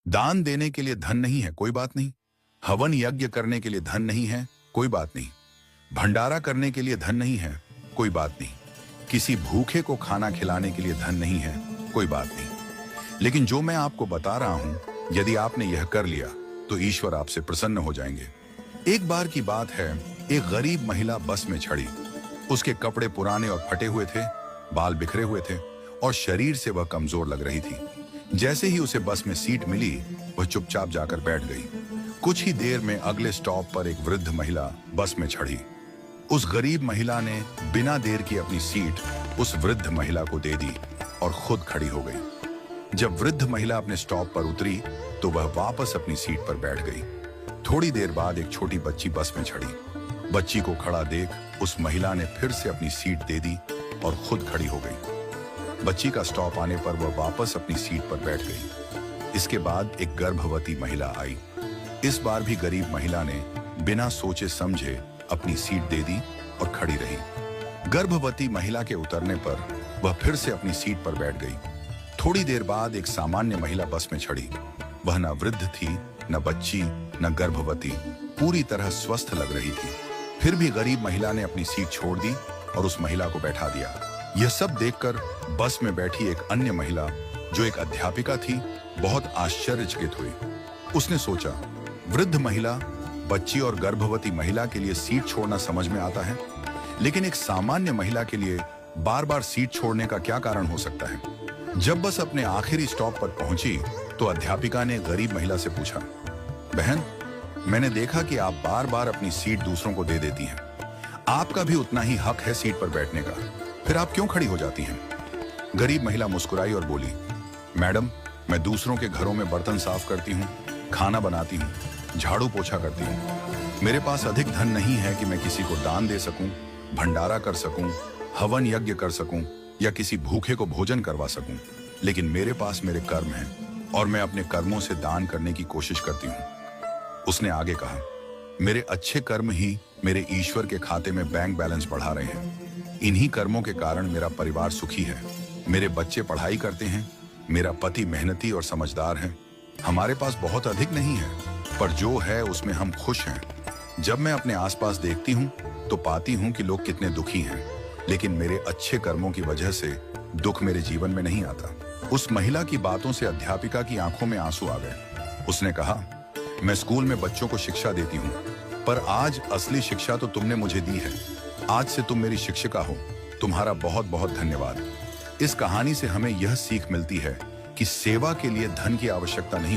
दान देने के लिए धन नहीं है, कोई बात नहीं। हवन यज्ञ करने के लिए धन नहीं है, कोई बात नहीं। भंडारा करने के लिए धन नहीं है, कोई बात नहीं। किसी भूखे को खाना खिलाने के लिए धन नहीं है, कोई बात नहीं। लेकिन जो मैं आपको बता रहा हूं, यदि आपने यह कर लिया तो ईश्वर आपसे प्रसन्न हो जाएंगे। एक बार की बात है, एक गरीब महिला बस में चढ़ी। उसके कपड़े पुराने और फटे हुए थे, बाल बिखरे हुए थे और शरीर से वह कमजोर लग रही थी। जैसे ही उसे बस में सीट मिली, वह चुपचाप जाकर बैठ गई। कुछ ही देर में अगले स्टॉप पर एक वृद्ध महिला बस में चढ़ी। उस गरीब महिला ने बिना देर की अपनी सीट उस वृद्ध महिला को दे दी और खुद खड़ी हो गई। जब वृद्ध महिला अपने स्टॉप पर उतरी तो वह वापस अपनी सीट पर बैठ गई। थोड़ी देर बाद एक छोटी बच्ची बस में चढ़ी। बच्ची को खड़ा देख उस महिला ने फिर से अपनी सीट दे दी और खुद खड़ी हो गई। बच्ची का स्टॉप आने पर वह वापस अपनी सीट पर बैठ गई। इसके बाद एक गर्भवती महिला आई। इस बार भी गरीब महिला ने बिना सोचे समझे अपनी सीट दे दी और खड़ी रही। गर्भवती महिला के उतरने पर वह फिर से अपनी सीट पर बैठ गई। थोड़ी देर बाद एक सामान्य महिला बस में चढ़ी। वह न वृद्ध थी, न बच्ची, न गर्भवती, पूरी तरह स्वस्थ लग रही थी। फिर भी गरीब महिला ने अपनी सीट छोड़ दी और उस महिला को बैठा दिया। यह सब देखकर बस में बैठी एक अन्य महिला, जो एक अध्यापिका थी, बहुत आश्चर्यचकित हुई। उसने सोचा, वृद्ध महिला, बच्ची और गर्भवती महिला के लिए सीट छोड़ना समझ में आता है, लेकिन एक सामान्य महिला के लिए बार बार सीट छोड़ने का क्या कारण हो सकता है। जब बस अपने आखिरी स्टॉप पर पहुंची तो अध्यापिका ने गरीब महिला से पूछा, बहन, मैंने देखा कि आप बार बार अपनी सीट दूसरों को दे देती हैं। आपका भी उतना ही हक है सीट पर बैठने का, फिर आप क्यों खड़ी हो जाती हैं? गरीब महिला मुस्कुराई और बोली, मैडम, मैं दूसरों के घरों में बर्तन साफ करती हूँ, खाना बनाती हूँ, झाड़ू पोछा करती हूँ। मेरे पास अधिक धन नहीं है कि मैं किसी को दान दे सकूं, भंडारा कर सकूं, हवन यज्ञ कर सकूं या किसी भूखे को भोजन करवा सकूं। लेकिन मेरे पास मेरे कर्म हैं और मैं अपने कर्मों से दान करने की कोशिश करती हूँ। उसने आगे कहा, मेरे अच्छे कर्म ही मेरे ईश्वर के खाते में बैंक बैलेंस बढ़ा रहे हैं। इन्हीं कर्मों के कारण मेरा परिवार सुखी है। मेरे बच्चे पढ़ाई करते हैं, मेरा पति मेहनती और समझदार है। हमारे पास बहुत अधिक नहीं है, पर जो है उसमें हम खुश हैं। जब मैं अपने आसपास देखती हूँ तो पाती हूँ कि लोग कितने दुखी हैं, लेकिन मेरे अच्छे कर्मों की वजह से दुख मेरे जीवन में नहीं आता। उस महिला की बातों से अध्यापिका की आंखों में आंसू आ गए। उसने कहा, मैं स्कूल में बच्चों को शिक्षा देती हूँ, पर आज असली शिक्षा तो तुमने मुझे दी है। आज से तुम मेरी शिक्षिका हो। तुम्हारा बहुत बहुत धन्यवाद। इस कहानी से हमें यह सीख मिलती है कि सेवा के लिए धन की आवश्यकता नहीं होती।